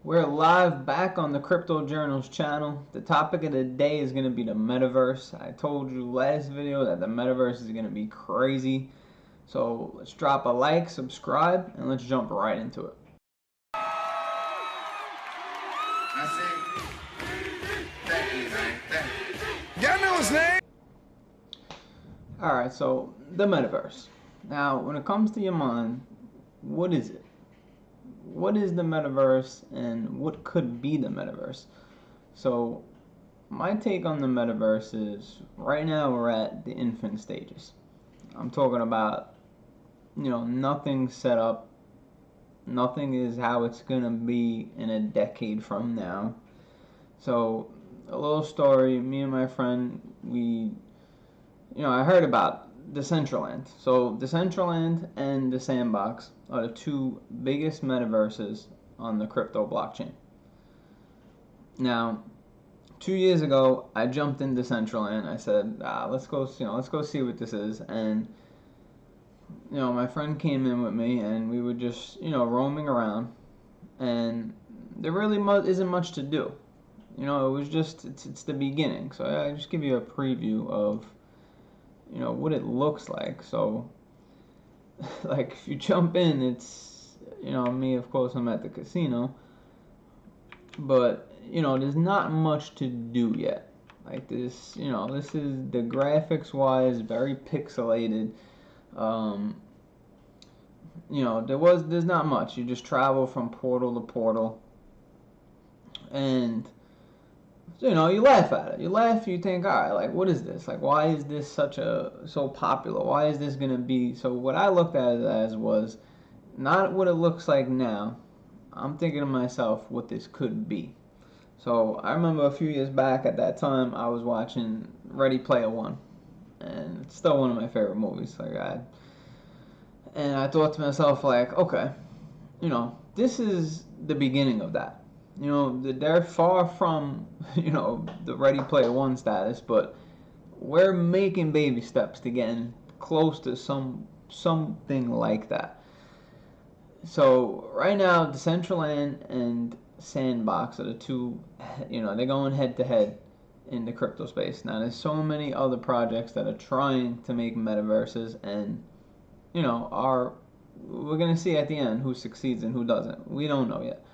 We're live back on the CryptoJournals channel. The topic of the day is going to be the Metaverse. I told you last video that the Metaverse is going to be crazy. So let's drop a like, subscribe, and let's jump right into it. Y'all know his name? Alright, so the Metaverse. Now, when it comes to your mind, what is it? What is the Metaverse and what could be the Metaverse? So, my take on the Metaverse is right now we're at the infant stages. I'm talking about, nothing set up. Nothing is how it's going to be in a decade from now. So, a little story, me and my friend, I heard about Decentraland. So Decentraland and the Sandbox are the two biggest metaverses on the crypto blockchain. Now, 2 years ago, I jumped in Decentraland. I said, let's go see what this is. And my friend came in with me, and we were just roaming around, and there really isn't much to do. It was just it's the beginning. So I just give you a preview of what it looks like. So like if you jump in, it's me, of course I'm at the casino, but there's not much to do yet. Like this, this is the graphics wise very pixelated. There's not much. You just travel from portal to portal, and so, you laugh at it. You laugh, you think, all right, like, what is this? Like, why is this so popular? Why is this going to be? So what I looked at it as was not what it looks like now. I'm thinking to myself what this could be. So I remember a few years back at that time, I was watching Ready Player One. And it's still one of my favorite movies. And I thought to myself, like, okay, this is the beginning of that. They're far from, the Ready Player One status, but we're making baby steps to getting close to something like that. So right now, Decentraland and Sandbox are the two, they're going head to head in the crypto space. Now, there's so many other projects that are trying to make metaverses, and, we're going to see at the end who succeeds and who doesn't. We don't know yet.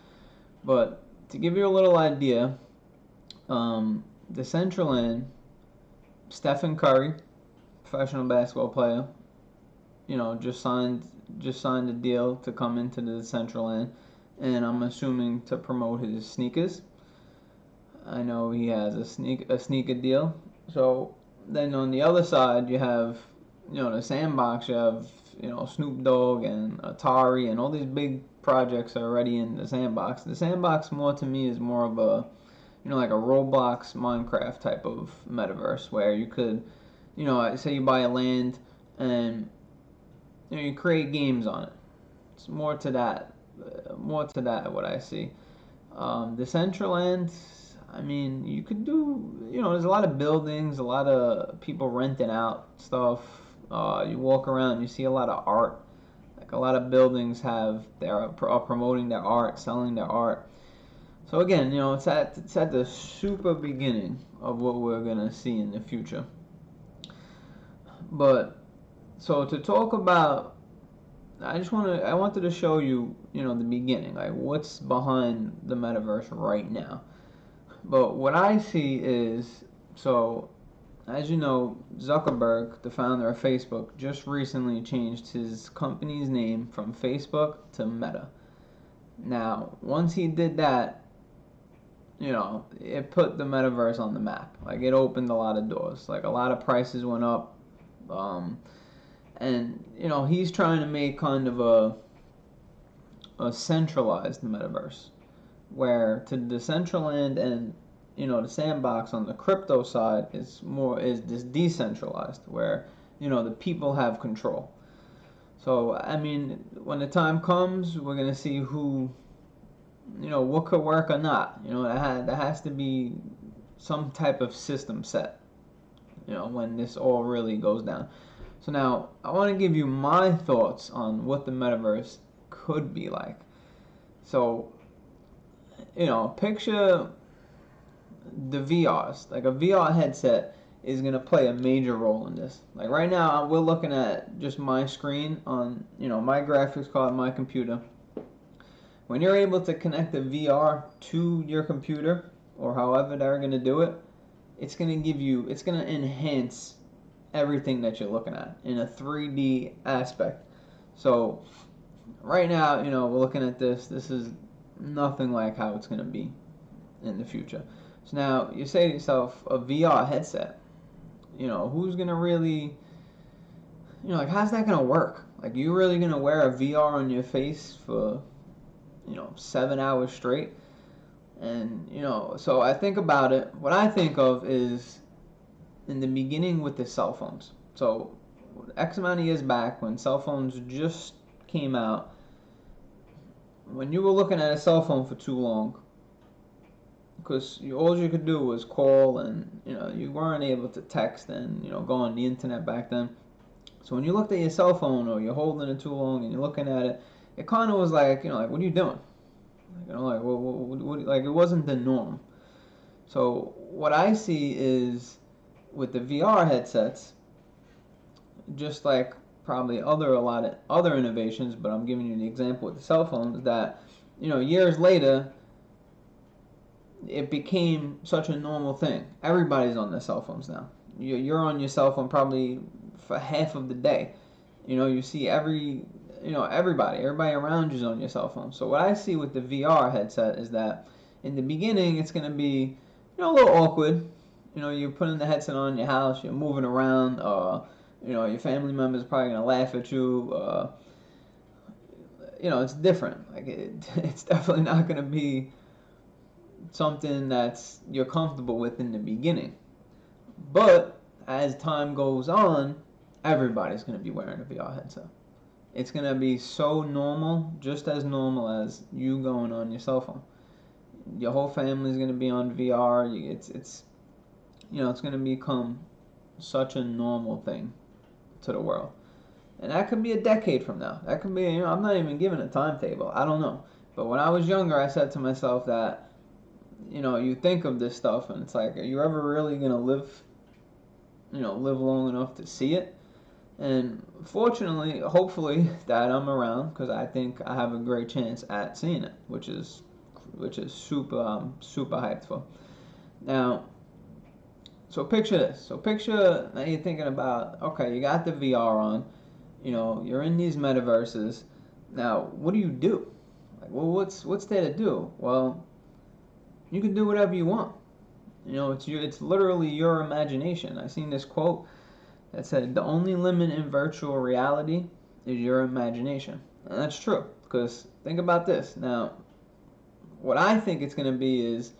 But to give you a little idea, Decentraland, Stephen Curry, professional basketball player, just signed a deal to come into the Decentraland, and I'm assuming to promote his sneakers. I know he has a sneaker deal. So then on the other side, you have the Sandbox. You have Snoop Dogg and Atari and all these big projects are already in the Sandbox. The Sandbox more to me is more of a like a Roblox Minecraft type of metaverse where you could say you buy a land and you create games on it. It's more to that what I see. Decentraland, I mean, you could do there's a lot of buildings, a lot of people renting out stuff. You walk around, you see a lot of art. Like a lot of buildings are promoting their art, selling their art. So again, it's at the super beginning of what we're gonna see in the future. But so to talk about, I wanted to show you the beginning, like what's behind the metaverse right now. But what I see is, so as you know, Zuckerberg, the founder of Facebook, just recently changed his company's name from Facebook to Meta. Now, once he did that, it put the metaverse on the map. Like, it opened a lot of doors. Like, a lot of prices went up. And, he's trying to make kind of a centralized metaverse, where to Decentraland and the Sandbox on the crypto side is this decentralized, where the people have control. So I mean, when the time comes, we're gonna see who what could work or not. There has to be some type of system set when this all really goes down. So now I want to give you my thoughts on what the metaverse could be like. So picture the VRs. Like a VR headset is going to play a major role in this. Like right now, we're looking at just my screen on, my graphics card, my computer. When you're able to connect the VR to your computer, or however they're going to do it, it's going to enhance everything that you're looking at in a 3D aspect. So right now, we're looking at this. This is nothing like how it's going to be in the future. So now you say to yourself, a VR headset, who's going to really, like how's that going to work? Like you really going to wear a VR on your face for, 7 hours straight? And, so I think about it. What I think of is in the beginning with the cell phones. So X amount of years back when cell phones just came out, when you were looking at a cell phone for too long, because all you could do was call, and you weren't able to text and go on the internet back then. So when you looked at your cell phone or you're holding it too long and you're looking at it, it kind of was like like what are you doing? Like it wasn't the norm. So what I see is with the VR headsets, just like probably a lot of other innovations, but I'm giving you the example with the cell phones, that years later it became such a normal thing. Everybody's on their cell phones now. You're on your cell phone probably for half of the day. You see everybody around you's on your cell phone. So what I see with the VR headset is that in the beginning it's going to be a little awkward. You're putting the headset on in your house, you're moving around, your family members are probably going to laugh at you. It's different. Like it's definitely not going to be something that's you're comfortable with in the beginning. But as time goes on, everybody's going to be wearing a VR headset. It's going to be so normal, just as normal as you going on your cell phone. Your whole family's going to be on VR. It's going to become such a normal thing to the world. And that could be a decade from now. That could be, I'm not even giving a timetable. I don't know. But when I was younger, I said to myself that, you think of this stuff and it's like, are you ever really going to live long enough to see it? And fortunately, hopefully, that I'm around, because I think I have a great chance at seeing it, which is super hyped for. Now, so picture this. So picture now you're thinking about, okay, you got the VR on, you're in these metaverses. Now, what do you do? Like, well, what's there to do? Well, you can do whatever you want. It's literally your imagination. I seen this quote that said, the only limit in virtual reality is your imagination. And that's true, because think about this. Now, what I think it's going to be is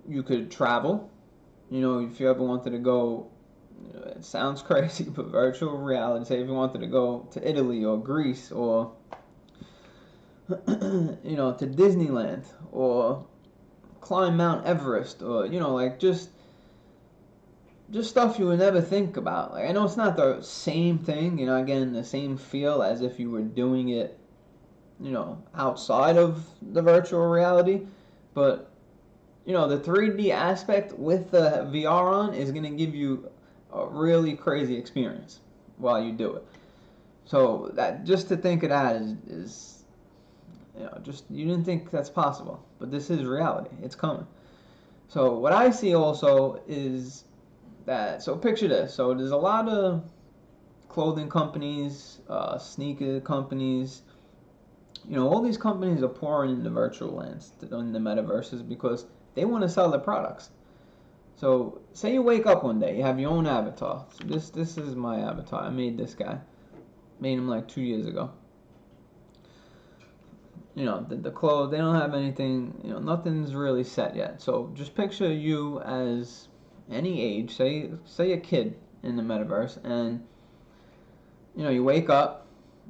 you could travel. If you ever wanted to go, it sounds crazy, but virtual reality, say if you wanted to go to Italy or Greece or, to Disneyland or climb Mount Everest or, like just stuff you would never think about. Like I know it's not the same thing, again, the same feel as if you were doing it, outside of the virtual reality, but the 3D aspect with the VR on is going to give you a really crazy experience while you do it. So that, just to think of that is just, you didn't think that's possible, but this is reality. It's coming. So what I see also is that, so picture this. So there's a lot of clothing companies, sneaker companies, all these companies are pouring into virtual lands, in the metaverses, because they want to sell their products. So say you wake up one day, you have your own avatar. So this is my avatar. I made this guy. Made him like 2 years ago. The clothes, they don't have anything, nothing's really set yet. So just picture you as any age, say a kid in the metaverse, and you wake up.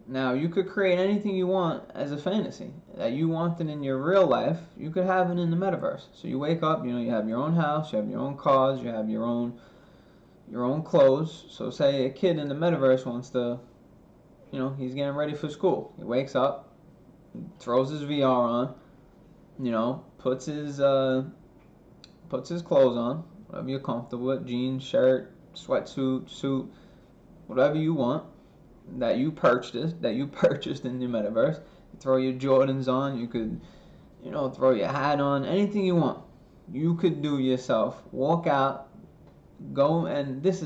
Now you could create anything you want as a fantasy that you wanted in your real life. You could have it in the metaverse. So you wake up, you have your own house, you have your own cars, you have your own clothes. So say a kid in the metaverse wants to, he's getting ready for school. He wakes up, throws his VR on, puts his clothes on, whatever you're comfortable with, jeans, shirt, sweatsuit, suit, whatever you want that you purchased in the metaverse. You throw your Jordans on, you could, throw your hat on, anything you want. You could do yourself. Walk out, go, and this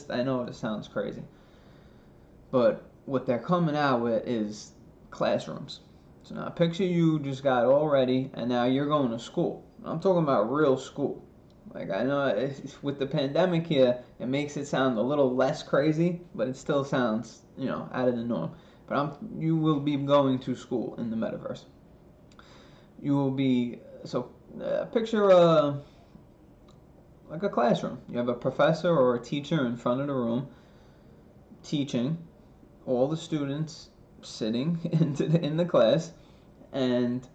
I know this sounds crazy, but what they're coming out with is classrooms. So now picture you just got all ready and now you're going to school. I'm talking about real school. Like, I know with the pandemic here, it makes it sound a little less crazy, but it still sounds, out of the norm. But you will be going to school in the metaverse. You will be, picture like a classroom. You have a professor or a teacher in front of the room teaching, all the students sitting in the class, and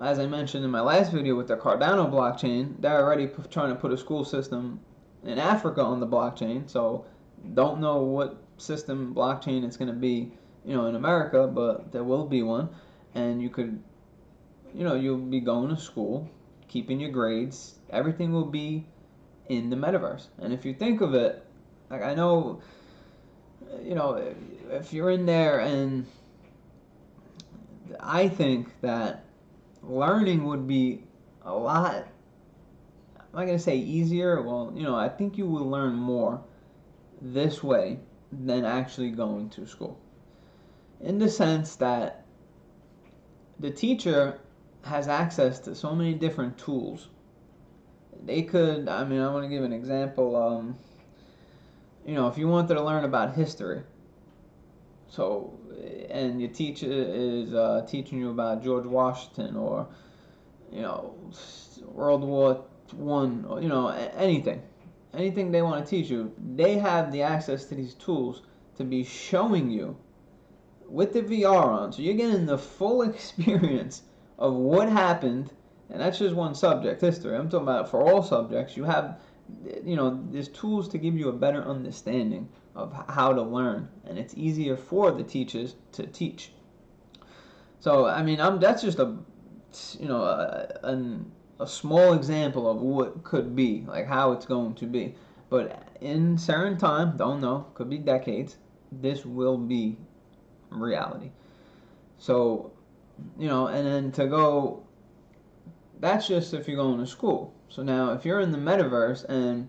as I mentioned in my last video with the Cardano blockchain, they're already trying to put a school system in Africa on the blockchain. So don't know what system blockchain it's going to be, in America, but there will be one, and you could, you'll be going to school, keeping your grades. Everything will be in the metaverse. And if you think of it, like, I know, if you're in there, and I think that learning would be a lot, I'm not going to say easier, well, I think you will learn more this way than actually going to school. In the sense that the teacher has access to so many different tools. They could, I want to give an example, if you wanted to learn about history, so, and your teacher is teaching you about George Washington, or, World War One, or, anything they want to teach you, they have the access to these tools to be showing you with the VR on. So you're getting the full experience of what happened, and that's just one subject, history. I'm talking about for all subjects. You have, there's tools to give you a better understanding of how to learn, and it's easier for the teachers to teach. So that's just a small example of what could be, like how it's going to be. But in certain time, don't know, could be decades, this will be reality. So, and then to go, that's just if you're going to school. So now if you're in the metaverse and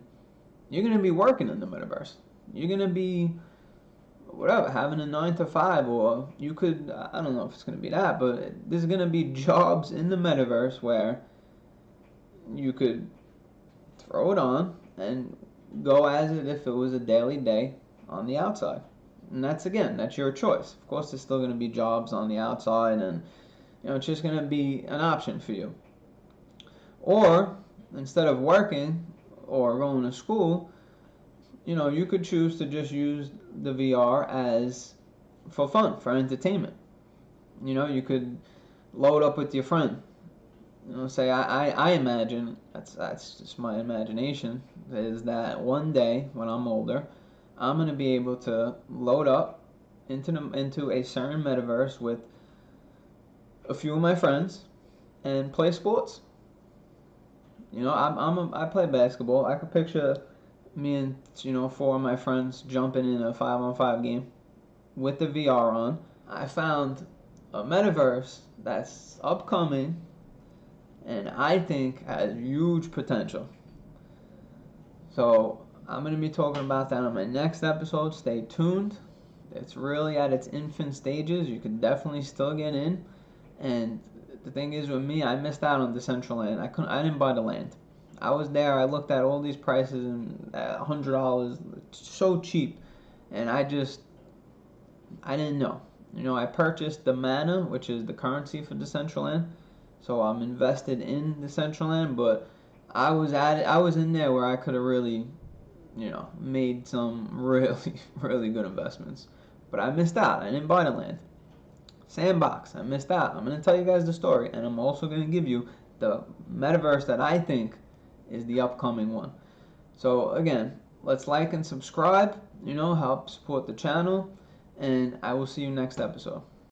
you're going to be working in the metaverse, you're going to be, whatever, having a 9 to 5, or you could, I don't know if it's going to be that, but there's going to be jobs in the metaverse where you could throw it on and go as if it was a daily day on the outside. And that's your choice. Of course, there's still going to be jobs on the outside, and it's just going to be an option for you. Or instead of working or going to school, you could choose to just use the VR as for fun, for entertainment. You could load up with your friend. Say I imagine, that's just my imagination, is that one day when I'm older, I'm going to be able to load up into a certain metaverse with a few of my friends and play sports. I play basketball. I could picture me and 4 of my friends jumping in a 5-on-5 game with the VR on. I found a metaverse that's upcoming, and I think has huge potential. So I'm going to be talking about that on my next episode. Stay tuned. It's really at its infant stages. You could definitely still get in. And the thing is, with me, I missed out on Decentraland. I didn't buy the land. I was there. I looked at all these prices, and $100, so cheap, and I didn't know. I purchased the mana, which is the currency for Decentraland, so I'm invested in Decentraland. But I was in there where I could have really, made some really, really good investments. But I missed out. I didn't buy the land. Sandbox, I missed out. I'm going to tell you guys the story, and I'm also going to give you the metaverse that I think is the upcoming one. So again, let's like and subscribe, help support the channel, and I will see you next episode.